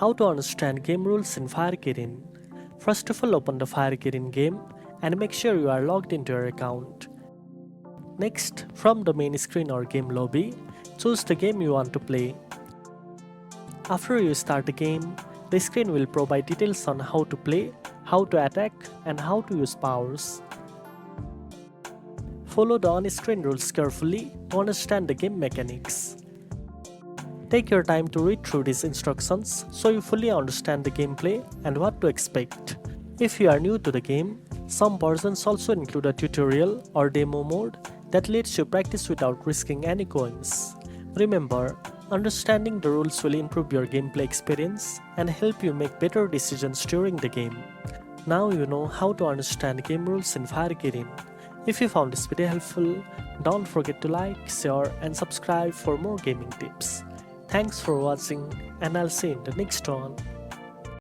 How to understand game rules in Fire Kirin. First of all, open the Fire Kirin game and make sure you are logged into your account. Next, from the main screen or game lobby, choose the game you want to play. After you start the game, the screen will provide details on how to play, how to attack, and how to use powers. Follow the on-screen rules carefully to understand the game mechanics. Take your time to read through these instructions so you fully understand the gameplay and what to expect. If you are new to the game, some versions also include a tutorial or demo mode that lets you practice without risking any coins. Remember, understanding the rules will improve your gameplay experience and help you make better decisions during the game. Now you know how to understand game rules in Fire Kirin. If you found this video helpful, don't forget to like, share and subscribe for more gaming tips. Thanks for watching and I'll see you in the next one.